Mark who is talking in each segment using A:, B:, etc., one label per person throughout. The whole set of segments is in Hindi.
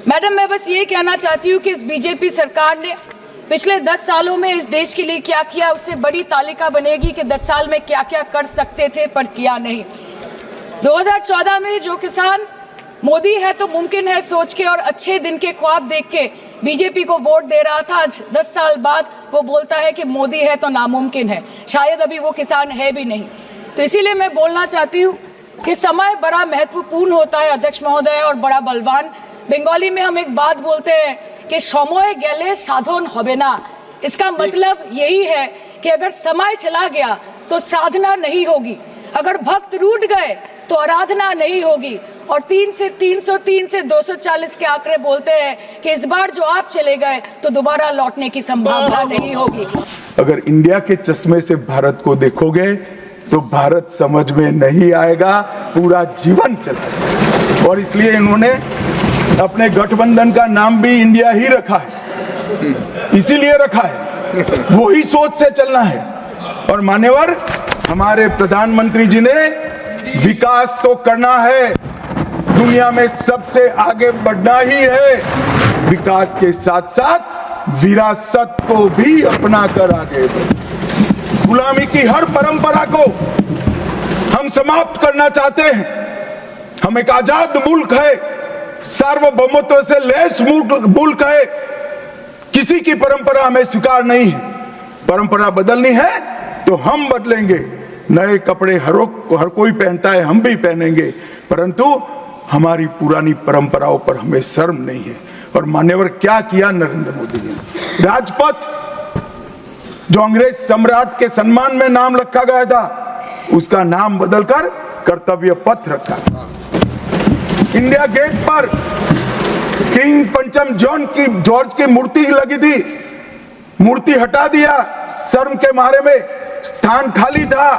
A: मैडम, मैं बस ये कहना चाहती हूँ कि इस बीजेपी सरकार ने पिछले 10 सालों में इस देश के लिए क्या किया, उससे बड़ी तालिका बनेगी कि 10 साल में क्या क्या कर सकते थे पर किया नहीं। 2014 में जो किसान मोदी है तो मुमकिन है सोच के और अच्छे दिन के ख्वाब देख के बीजेपी को वोट दे रहा था, आज 10 साल बाद वो बोलता है कि मोदी है तो नामुमकिन है। शायद अभी वो किसान है भी नहीं। तो इसीलिए मैं बोलना चाहती हूँ कि समय बड़ा महत्वपूर्ण होता है अध्यक्ष महोदय, और बड़ा बलवान। बंगाली में हम एक बात बोलते हैं कि समय गेले साधन होबे ना। इसका मतलब यही है कि अगर समय चला गया तो साधना नहीं होगी, अगर भक्त रूठ गए तो आराधना नहीं होगी। और 3 से 303 से 240 के आंकड़े बोलते हैं कि इस बार जो आप चले गए तो दोबारा लौटने की संभावना नहीं होगी।
B: अगर इंडिया के चश्मे से भारत को देखोगे तो भारत समझ में नहीं आएगा, पूरा जीवन चला। और इसलिए इन्होंने अपने गठबंधन का नाम भी इंडिया ही रखा है, इसीलिए रखा है, वही सोच से चलना है। और मान्यवर हमारे प्रधानमंत्री जी ने विकास तो करना है, दुनिया में सबसे आगे बढ़ना ही है, विकास के साथ साथ विरासत को भी अपना कर आगे बढ़े। गुलामी की हर परंपरा को हम समाप्त करना चाहते हैं। हम एक आजाद मुल्क है, सार्वभौमत्व से लैस मुल्क है, किसी की परंपरा हमें स्वीकार नहीं है। परंपरा बदलनी है तो हम बदलेंगे। नए कपड़े हर कोई पहनता है, हम भी पहनेंगे, परंतु हमारी पुरानी परंपराओं पर हमें शर्म नहीं है। और मान्यवर क्या किया नरेंद्र मोदी ने, राजपथ जो अंग्रेज सम्राट के सम्मान में नाम रखा गया था उसका नाम बदलकर कर्तव्य पथ रखा। इंडिया गेट पर किंग पंचम जॉर्ज की मूर्ति लगी थी, मूर्ति हटा दिया, शर्म के मारे में स्थान खाली था,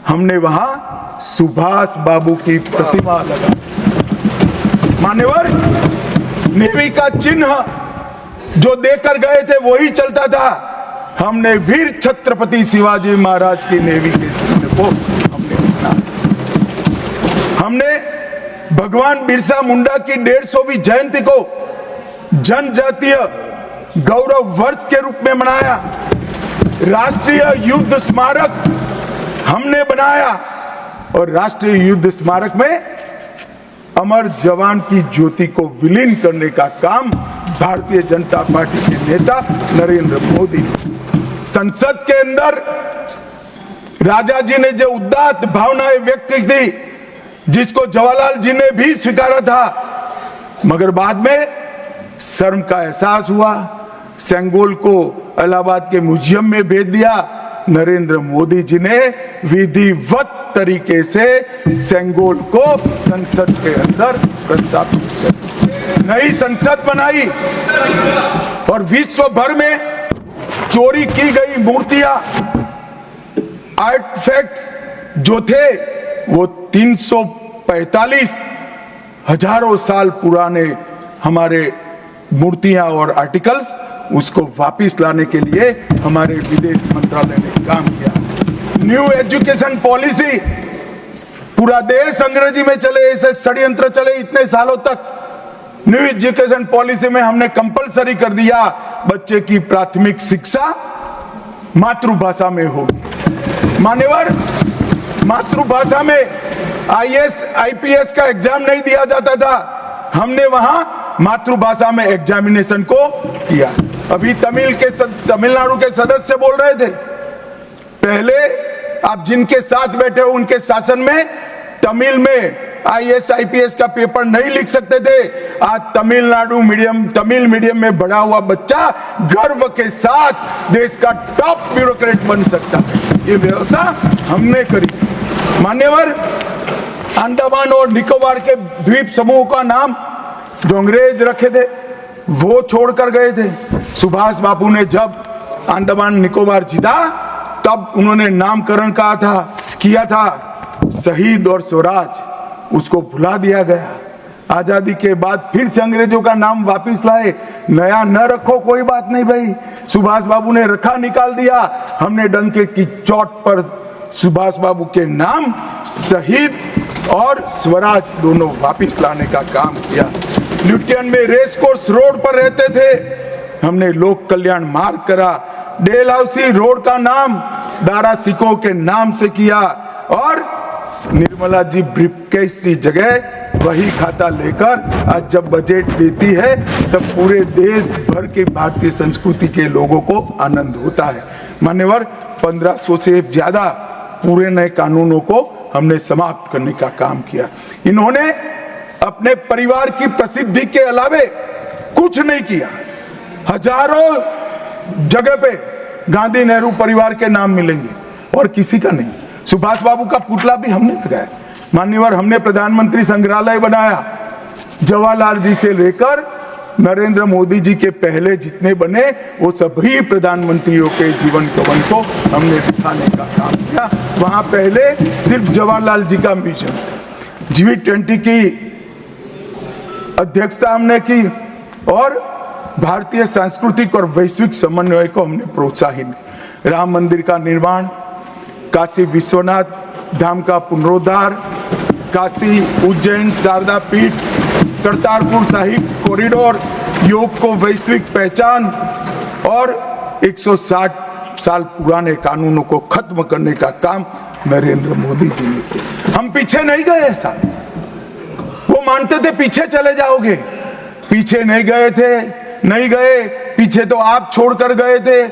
B: हमने वहां सुभाष बाबू की प्रतिमा लगा। मान्यवर नेवी का चिन्ह जो देकर गए थे वही चलता था। हमने वीर छत्रपति शिवाजी महाराज की नेवी के चिन्ह को हमने भगवान बिरसा मुंडा की 150वीं जयंती को जनजातीय गौरव वर्ष के रूप में मनाया। राष्ट्रीय युद्ध स्मारक हमने बनाया और राष्ट्रीय युद्ध स्मारक में अमर जवान की ज्योति को विलीन करने का काम भारतीय जनता पार्टी के नेता नरेंद्र मोदी। संसद के अंदर राजा जी ने जो उदात्त भावनाएं व्यक्त की थी, जिसको जवाहरलाल जी ने भी स्वीकारा था, मगर बाद में शर्म का एहसास हुआ, सेंगोल को इलाहाबाद के म्यूजियम में भेज दिया। नरेंद्र मोदी जी ने विधिवत तरीके से सेंगोल को संसद के अंदर प्रस्तावित किया, नई संसद बनाई और विश्व भर में चोरी की गई मूर्तियां, आर्टिफैक्ट्स जो थे वो 345 हजारों साल पुराने हमारे मूर्तियां और आर्टिकल्स, उसको वापस लाने के लिए हमारे विदेश मंत्रालय ने काम किया। न्यू एजुकेशन पॉलिसी, पूरा देश अंग्रेजी में चले, ऐसे षड्यंत्र चले इतने सालों तक। न्यू एजुकेशन पॉलिसी में हमने कंपलसरी कर दिया बच्चे की प्राथमिक शिक्षा मातृभाषा में होगी। मान्यवर मातृभाषा में आईएएस आईपीएस का एग्जाम नहीं दिया जाता था, हमने वहां मातृभाषा में एग्जामिनेशन को किया। अभी तमिलनाडु के सदस्य बोल रहे थे, पहले आप जिनके साथ बैठे हो उनके शासन में तमिल में आईएएस आईपीएस का पेपर नहीं लिख सकते थे। आज तमिल मीडियम में बड़ा हुआ बच्चा गर्व के साथ देश का टॉप ब्यूरोक्रेट बन सकता है। ये व्यवस्था हमने करी। मान्यवर अंडमान और निकोबार के द्वीप समूह का नाम जो अंग्रेज रखे थे वो छोड़कर गए थे। सुभाष बाबू ने जब अंडमान निकोबार जीता तब उन्होंने नामकरण किया था शहीद और स्वराज, उसको भुला दिया गया। आजादी के बाद फिर से अंग्रेजों का नाम वापस लाए, नया न रखो कोई बात नहीं भाई, सुभाष बाबू ने रखा, निकाल दिया। हमने डंके की चोट पर सुभाष बाबू के नाम शहीद और स्वराज दोनों वापस लाने का काम किया। ल्यूटियन में रेस कोर्स रोड पर रहते थे, हमने लोक कल्याण मार्ग करा। डेलहाउसी रोड का नाम दारा सिकोह के नाम से किया और निर्मला जी ब्रीफकेस की जगह वही खाता लेकर आज जब बजट देती है तब पूरे देश भर के भारतीय संस्कृति के लोगों को आनंद होता है। मान्यवर, 1500 से ज्यादा पूरे नए कानूनों को हमने समाप्त करने का काम किया। इन्होंने अपने परिवार की प्रसिद्धि के अलावे कुछ नहीं किया। हजारों जगह पे गांधी नेहरू परिवार के नाम मिलेंगे और किसी का नहीं। सुभाष बाबू का पुतला भी हमने लगाया। मान्यवर, हमने प्रधानमंत्री संग्रहालय बनाया। जवाहरलाल जी से लेकर नरेंद्र मोदी जी के पहले जितने बने वो सभी प्रधानमंत्रियों के जीवन कवन को हमने दिखाने का काम किया। वहां पहले सिर्फ जवाहरलाल जी का मिशन, G20 की अध्यक्षता हमने की और भारतीय सांस्कृतिक और वैश्विक समन्वय को हमने प्रोत्साहित। राम मंदिर का निर्माण, काशी विश्वनाथ धाम का पुनरुद्धार, काशी उज्जैन शारदा पीठ, करतारपुर साहिब कॉरिडोर, योग को वैश्विक पहचान और 160 साल पुराने कानूनों को खत्म करने का काम नरेंद्र मोदी जी ने किया। हम पीछे नहीं गए। ऐसा वो मानते थे पीछे चले जाओगे, पीछे नहीं गए थे, नहीं गए पीछे। तो आप छोड़कर गए थे,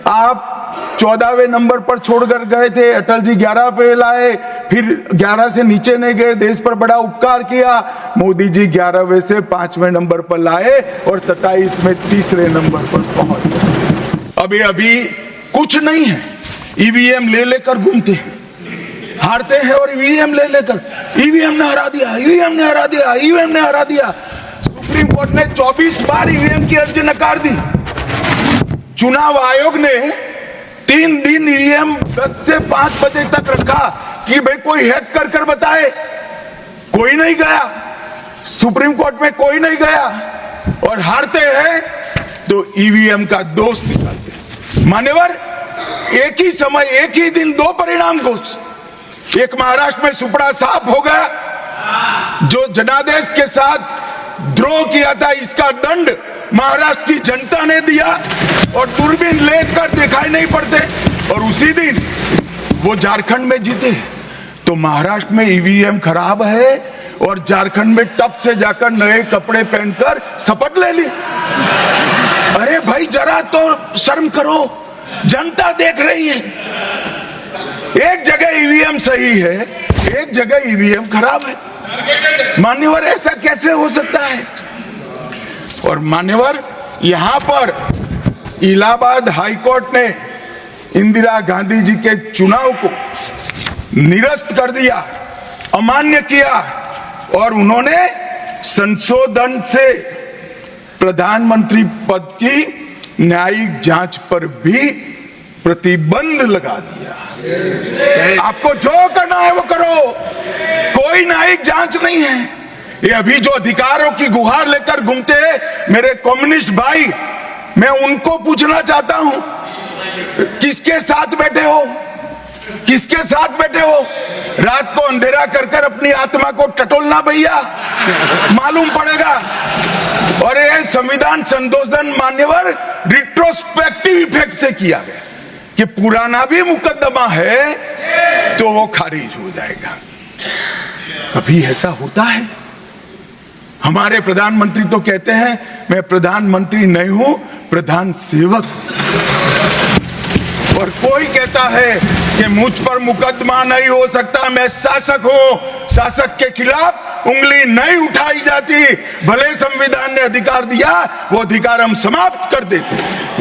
B: आप 14वें नंबर पर छोड़कर गए थे। अटल जी 11 पे लाए, फिर 11 से नीचे नहीं गए, देश पर बड़ा उपकार किया। मोदी जी 11वें से 5वें नंबर पर लाए और 27 में 3रे नंबर पर पहुंच गए। अभी कुछ नहीं है, ईवीएम ले लेकर घूमते हैं, हारते हैं और ईवीएम ले लेकर, ईवीएम ने हरा दिया, ईवीएम ने हरा दिया, ईवीएम ने हरा दिया। सुप्रीम कोर्ट ने 24 बार ईवीएम की अर्जी नकार दी। चुनाव आयोग ने 3 दिन ईवीएम 10 से 5 बजे तक रखा कि भाई कोई हैक कर कर बताए। कोई नहीं गया, सुप्रीम कोर्ट में कोई नहीं गया और हारते हैं तो ईवीएम का दोष निकालते हैं। मान्यवर, एक ही समय, एक ही दिन 2 परिणाम घोषित। एक महाराष्ट्र में सुपड़ा साफ हो गया, जो जनादेश के साथ द्रोह किया था इसका दंड महाराष्ट्र की जनता ने दिया और दूरबीन लेकर दिखाई नहीं पड़ते। और उसी दिन वो झारखंड में जीते। तो महाराष्ट्र में ईवीएम खराब है और झारखंड में टप से जाकर नए कपड़े पहनकर शपथ ले ली। अरे भाई जरा तो शर्म करो, जनता देख रही है। एक जगह ईवीएम सही है, एक जगह ईवीएम खराब है। मान्यवर, ऐसा कैसे हो सकता है? और मान्यवर, यहां पर इलाहाबाद हाईकोर्ट ने इंदिरा गांधी जी के चुनाव को निरस्त कर दिया, अमान्य किया और उन्होंने संशोधन से प्रधानमंत्री पद की न्यायिक जांच पर भी प्रतिबंध लगा दिया। आपको जो करना है वो करो, कोई न्यायिक जांच नहीं है। ये अभी जो अधिकारों की गुहार लेकर घूमते हैं मेरे कम्युनिस्ट भाई, मैं उनको पूछना चाहता हूं, किसके साथ बैठे हो? किसके साथ बैठे हो? रात को अंधेरा कर कर अपनी आत्मा को टटोलना भैया, मालूम पड़ेगा। और ये संविधान संशोधन मान्यवर रिट्रोस्पेक्टिव इफेक्ट से किया गया कि पुराना भी मुकदमा है तो वो खारिज हो जाएगा। कभी ऐसा होता है? हमारे प्रधानमंत्री तो कहते हैं मैं प्रधानमंत्री नहीं हूं, प्रधान सेवक। और कोई कहता है कि मुझ पर मुकदमा नहीं हो सकता, मैं शासक हूं, शासक के खिलाफ उंगली नहीं उठाई जाती। भले संविधान ने अधिकार दिया, वो अधिकार हम समाप्त कर देते हैं।